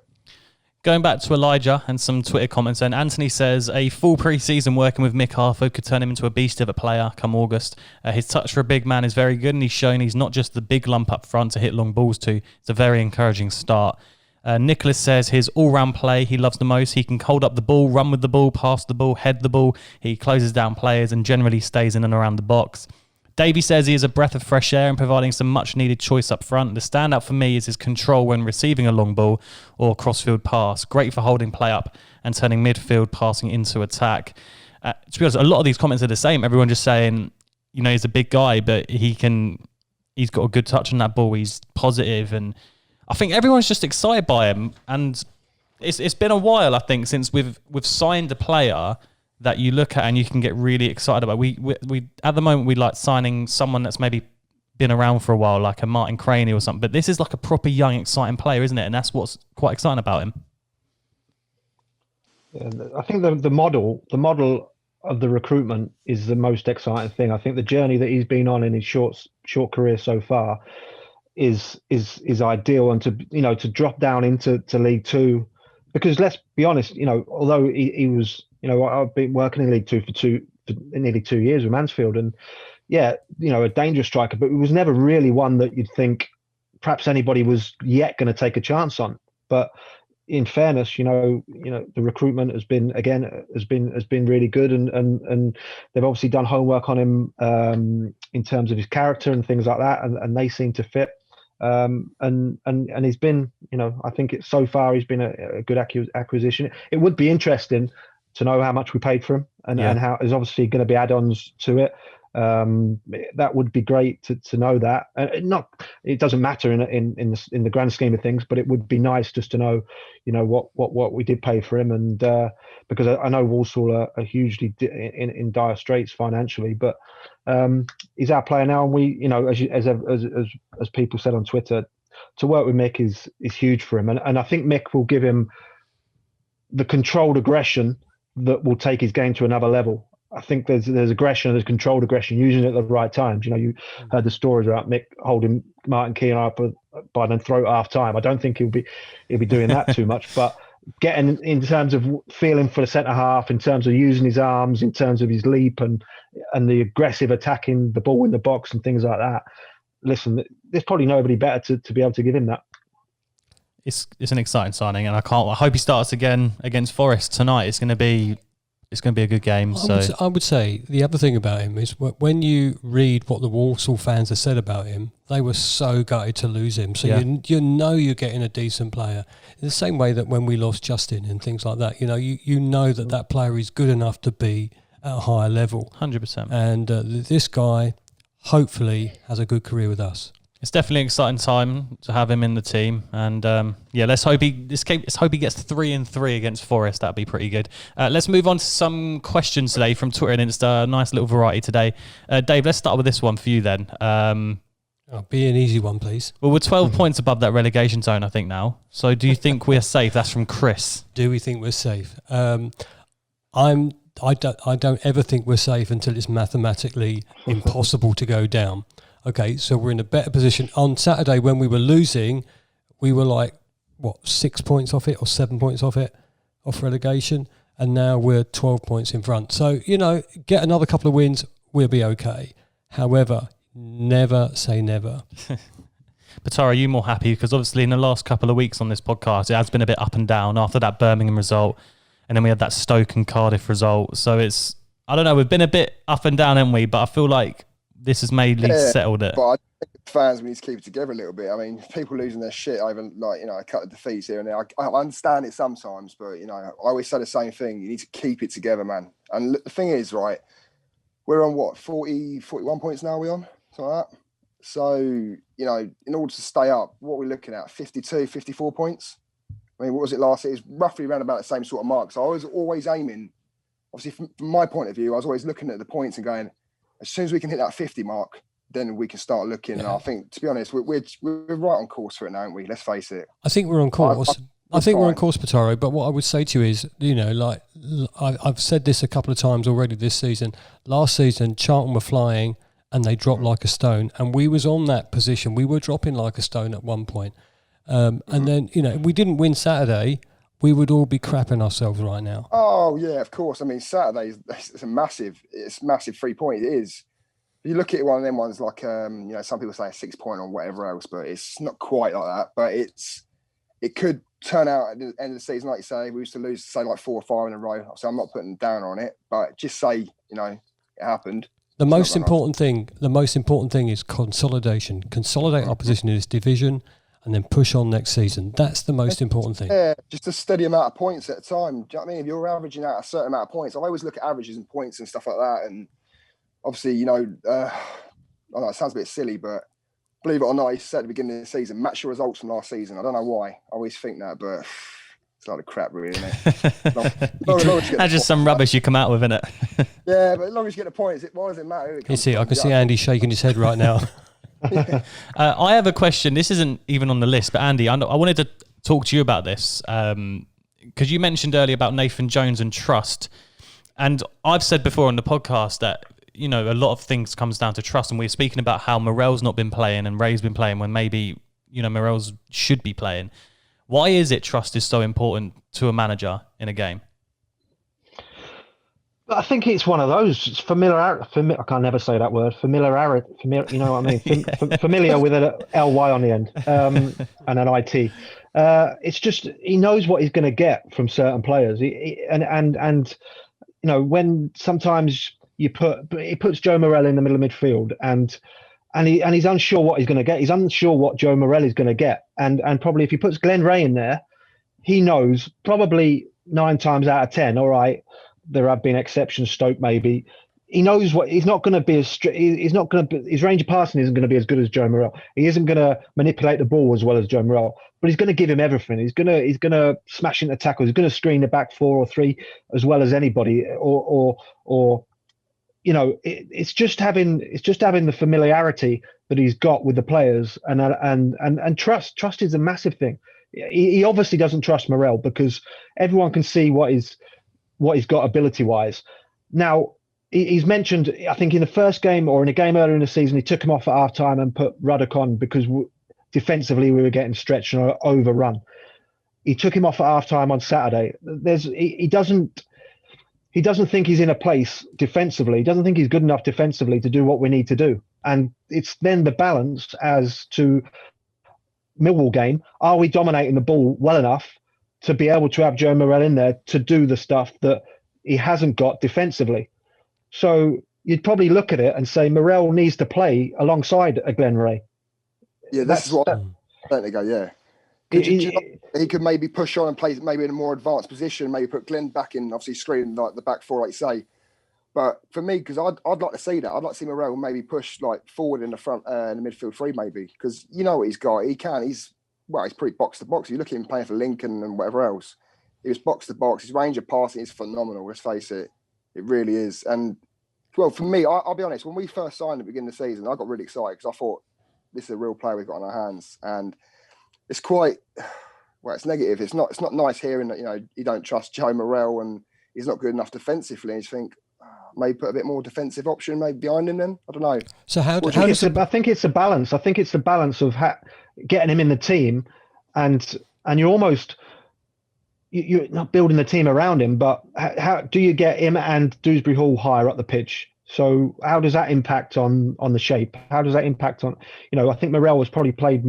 Going back to Elijah and some Twitter comments, and Anthony says a full pre-season working with Mick Harford could turn him into a beast of a player come August. His touch for a big man is very good, and he's shown he's not just the big lump up front to hit long balls to. It's a very encouraging start. Nicholas says his all-round play he loves the most. He can hold up the ball, run with the ball, pass the ball, head the ball. He closes down players and generally stays in and around the box. Davey says he is a breath of fresh air and providing some much-needed choice up front. The standout for me is his control when receiving a long ball or cross-field pass. Great for holding play up and turning midfield passing into attack. To be honest, a lot of these comments are the same. Everyone just saying, he's a big guy, but he's got a good touch on that ball. He's positive, and I think everyone's just excited by him. And it's been a while, I think, since we've signed a player that you look at and you can get really excited about. We at the moment we like signing someone that's maybe been around for a while, like a Martin Craney or something. But this is like a proper young, exciting player, isn't it? And that's what's quite exciting about him. Yeah, I think the model of the recruitment is the most exciting thing. I think the journey that he's been on in his short career so far is ideal, and to drop down into League Two, because let's be honest, although he was. I've been working in League Two for nearly 2 years with Mansfield, and a dangerous striker, but it was never really one that you'd think perhaps anybody was yet going to take a chance on. But in fairness, the recruitment has been really good, and they've obviously done homework on him in terms of his character and things like that, and they seem to fit. And he's been, I think so far he's been a good acquisition. It would be interesting to know how much we paid for him and how there's obviously going to be add-ons to it. That would be great to know that. It doesn't matter in the grand scheme of things, but it would be nice just to know, what we did pay for him, and because I know Walsall are hugely in dire straits financially, but he's our player now, and we, as people said on Twitter, to work with Mick is huge for him, and I think Mick will give him the controlled aggression that will take his game to another level. I think there's aggression, there's controlled aggression, using it at the right times. You heard the stories about Mick holding Martin Keane up by the throat half time. I don't think he'll be doing that too much, but getting in terms of feeling for the centre half, in terms of using his arms, in terms of his leap and the aggressive attacking the ball in the box and things like that. Listen, there's probably nobody better to be able to give him that. It's an exciting signing, and I hope he starts again against Forest tonight. It's going to be a good game. I would say the other thing about him is when you read what the Walsall fans have said about him, they were so gutted to lose him. So you know you're getting a decent player. In the same way that when we lost Justin and things like that, you know that player is good enough to be at a higher level. 100%. And this guy hopefully has a good career with us. It's definitely an exciting time to have him in the team, and let's hope he gets 3-3 against Forest. That'd be pretty good. Let's move on to some questions today from Twitter and Insta. Nice little variety today. Dave, let's start with this one for you then. Be an easy one, please. Well, we're 12 points above that relegation zone, I think now. So, do you think we're safe? That's from Chris. Do we think we're safe? I don't ever think we're safe until it's mathematically impossible to go down. Okay, so we're in a better position. On Saturday, when we were losing, we were like, 6 points off it or 7 points off it, off relegation, and now we're 12 points in front. So, get another couple of wins, we'll be okay. However, never say never. But Tara, are you more happy? Because obviously in the last couple of weeks on this podcast, it has been a bit up and down after that Birmingham result, and then we had that Stoke and Cardiff result. So I don't know, we've been a bit up and down, haven't we? But I feel like this has mainly settled it. But I think fans, we need to keep it together a little bit. I mean, people losing their shit over, a couple of defeats here and there. I understand it sometimes, but, I always say the same thing. You need to keep it together, man. And the thing is, right, we're on 41 points now, we're on? Something like that. So, in order to stay up, what are we looking at? 52, 54 points? I mean, what was it last year? It's roughly around about the same sort of mark. So I was always aiming, obviously from my point of view, I was always looking at the points and going, as soon as we can hit that 50 mark, then we can start looking. Yeah. And I think, to be honest, we're right on course for it now, aren't we? Let's face it. I think we're on course. I think we're on course, Pataro. But what I would say to you is, I've said this a couple of times already this season. Last season, Charlton were flying and they dropped like a stone. And we was on that position. We were dropping like a stone at one point. And then, if we didn't win Saturday, we would all be crapping ourselves right now. Oh, yeah, of course. I mean, Saturday it's massive 3 point. It is. You look at one of them ones like, some people say a 6 point or whatever else, but it's not quite like that. But it could turn out at the end of the season, like you say, we used to lose, say, like 4 or 5 in a row. So I'm not putting down on it, but just say, it happened. The most important thing is consolidation. Consolidate our position in this division, and then push on next season. That's the most important thing. Yeah, just a steady amount of points at a time. Do you know what I mean? If you're averaging out a certain amount of points, I always look at averages and points and stuff like that. And obviously, I know it sounds a bit silly, but believe it or not, he said at the beginning of the season, match your results from last season. I don't know why. I always think that, but it's a lot of crap, really, isn't it? That's just some rubbish you come out with, isn't it? Yeah, but as long as you get the points, why does it matter? You see, I can see Andy shaking his head right now. I have a question. This isn't even on the list, but Andy, I wanted to talk to you about this because you mentioned earlier about Nathan Jones and trust. And I've said before on the podcast that, a lot of things comes down to trust. And we're speaking about how Morell's not been playing and Ray's been playing when maybe, Morell's should be playing. Why is it trust is so important to a manager in a game? I think it's one of those familiarity. I can never say that word. Familiarity. You know what I mean? Familiar with an LY on the end and an IT. It's just he knows what he's going to get from certain players. And when sometimes he puts Joe Morell in the middle of midfield and he's unsure what he's going to get. He's unsure what Joe Morell is going to get. And probably if he puts Glenn Ray in there, he knows probably 9 times out of 10. All right. There have been exceptions, Stoke maybe. he knows what he's not going to be as he's not going to his range of passing isn't going to be as good as Joe Morrell. He isn't going to manipulate the ball as well as Joe Morrell, but he's going to give him everything. He's going to smash into tackles. He's going to screen the back 4 or 3 as well as anybody. Or it's just having the familiarity that he's got with the players and trust. Trust is a massive thing. He obviously doesn't trust Morrell because everyone can see what he's got ability wise. Now, he's mentioned, I think in the first game or in a game earlier in the season, he took him off at half time and put Ruddock on because defensively we were getting stretched and overrun. He took him off at half time on Saturday. He doesn't think he's in a place defensively. He doesn't think he's good enough defensively to do what we need to do. And it's then the balance as to Millwall game. Are we dominating the ball well enough to be able to have Joe Morrell in there to do the stuff that he hasn't got defensively? So you'd probably look at it and say Morrell needs to play alongside a Glenn Ray. Yeah, that's what I don't think. Yeah, he could maybe push on and play maybe in a more advanced position. Maybe put Glenn back in, obviously screening like the back 4, like you say. But for me, because I'd like to see that. I'd like to see Morrell maybe push like forward in the front, in the midfield 3 maybe, because you know what he's got. He's pretty box to box. You look at him playing for Lincoln and whatever else. He was box to box. His range of passing is phenomenal. Let's face it. It really is. And, well, for me, I'll be honest, when we first signed at the beginning of the season, I got really excited because I thought this is a real player we've got on our hands. And it's quite, well, it's negative. It's not nice hearing that, you don't trust Joe Morrell and he's not good enough defensively. And you think, maybe put a bit more defensive option maybe behind him then? I don't know. So I think it's a balance. I think it's the balance of getting him in the team and you're almost... You're not building the team around him, but how do you get him and Dewsbury Hall higher up the pitch? So how does that impact on the shape? How does that impact on, I think Morrell has probably played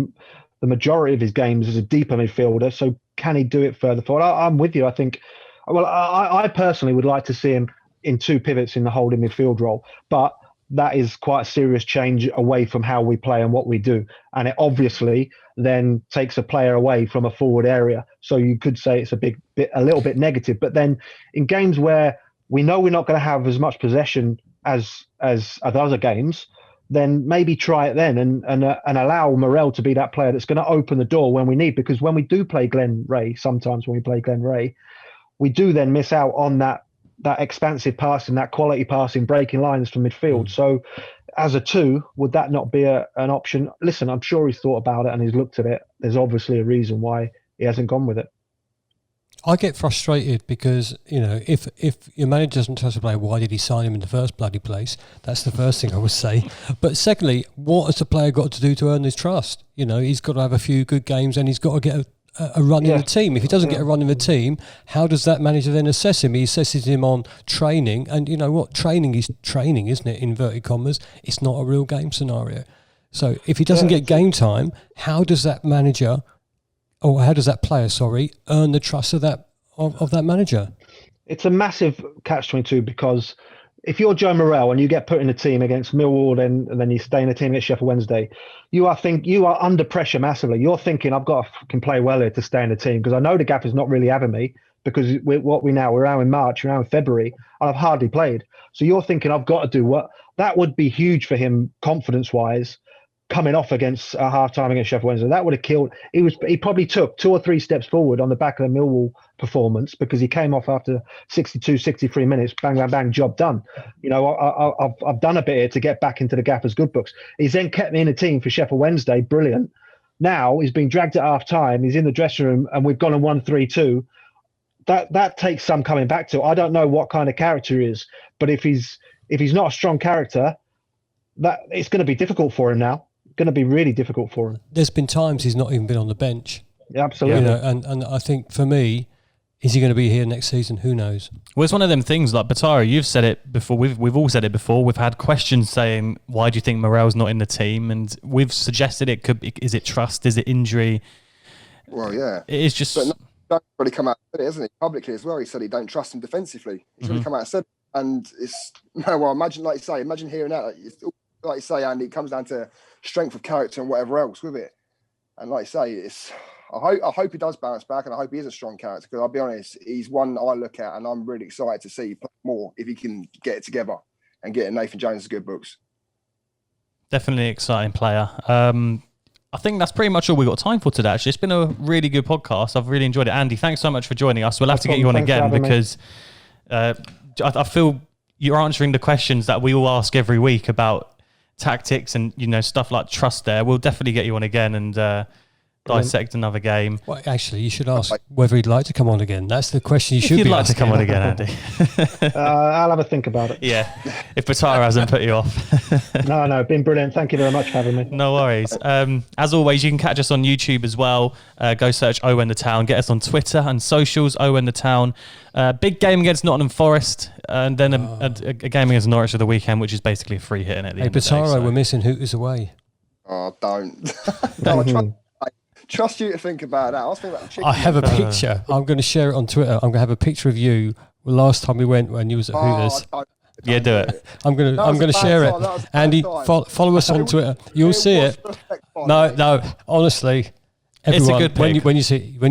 the majority of his games as a deeper midfielder. So can he do it further forward? I'm with you. I think, I personally would like to see him in 2 pivots in the holding midfield role, but that is quite a serious change away from how we play and what we do. And it obviously then takes a player away from a forward area. So you could say it's a little bit negative. But then in games where we know we're not going to have as much possession as other games, then maybe try it then and allow Morrell to be that player that's going to open the door when we need. Because when we do play Glenn Ray, sometimes when we play Glenn Ray, we do then miss out on that expansive passing, that quality passing, breaking lines from midfield. So as a 2, would that not be an option? Listen, I'm sure he's thought about it and he's looked at it. There's obviously a reason why he hasn't gone with it. I get frustrated because, if your manager doesn't trust a player, why did he sign him in the first bloody place? That's the first thing I would say. But secondly, what has the player got to do to earn his trust? He's got to have a few good games and he's got to get a run in the team. If he doesn't get a run in the team, how does that manager then assess him? He assesses him on training, and you know what? Training is training, isn't it? Inverted commas. It's not a real game scenario. So if he doesn't get game time, how does that manager, or how does that player, earn the trust of that manager? It's a massive catch-22 because if you're Joe Morrell and you get put in a team against Millwall and then you stay in a team against Sheffield Wednesday, you are under pressure massively. You're thinking, I've got to play well here to stay in the team because I know the gaffer's not really having me because we're now in March, we're now in February, and I've hardly played. So you're thinking, I've got to do what? That would be huge for him confidence-wise, coming off against a half-time against Sheffield Wednesday. That would have killed. He probably took 2 or 3 steps forward on the back of the Millwall performance because he came off after 62, 63 minutes, bang, bang, bang, job done. I've done a bit here to get back into the gaffer's good books. He's then kept me in a team for Sheffield Wednesday, brilliant. Now he's been dragged at half-time, he's in the dressing room, and we've gone on 1-3-2. That takes some coming back to. I don't know what kind of character he is, but if he's not a strong character, that it's going to be difficult for him now. Going to be really difficult for him. There's been times he's not even been on the bench. Yeah, absolutely. And I think for me, is he going to be here next season? Who knows? Well, it's one of them things like Batara, you've said it before. We've all said it before. We've had questions saying, why do you think Morrell's not in the team? And we've suggested it could be, is it trust? Is it injury? Well, yeah. It is just... But don't really come out and said it, hasn't he? Publicly as well. He said he don't trust him defensively. He's really come out and said it. And it's, imagine, like you say, imagine hearing that. Like you say, Andy, it comes down to strength of character and whatever else with it. And like I say, I hope he does bounce back, and I hope he is a strong character, because I'll be honest, he's one I look at and I'm really excited to see play more if he can get it together. and getting Nathan Jones' good books. Definitely an exciting player. I think that's pretty much all we've got time for today, actually. It's been a really good podcast. I've really enjoyed it. Andy, thanks so much for joining us. We'll have to get you on again because I feel you're answering the questions that we all ask every week about tactics and, stuff like trust there. We'll definitely get you on again and dissect another game. Well, actually, you should ask whether he'd like to come on again. That's the question you should be asking. If you'd like to come on again, Andy. I'll have a think about it. Yeah, if Batara hasn't put you off. No, been brilliant. Thank you very much for having me. No worries. As always, you can catch us on YouTube as well. Go search Owen the Town. Get us on Twitter and socials, Owen the Town. Big game against Nottingham Forest, and then a game against Norwich of the weekend, which is basically a free hit at the end of the day. Batara, we're missing Hooters away. Oh, don't. Trust you to think about that. I was thinking about chicken. I have a picture. I'm going to share it on Twitter. I'm going to have a picture of you last time we went when you was at Hooters. Yeah, do it. I'm going to share it. Andy, follow us on Twitter. You'll see it. No, honestly, everyone, it's a good pic. when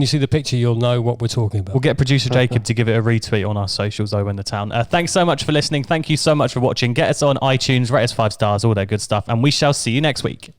you see the picture, you'll know what we're talking about. We'll get producer Jacob to give it a retweet on our socials, Owen the Town. Thanks so much for listening. Thank you so much for watching. Get us on iTunes, rate us 5 stars, all that good stuff, and we shall see you next week.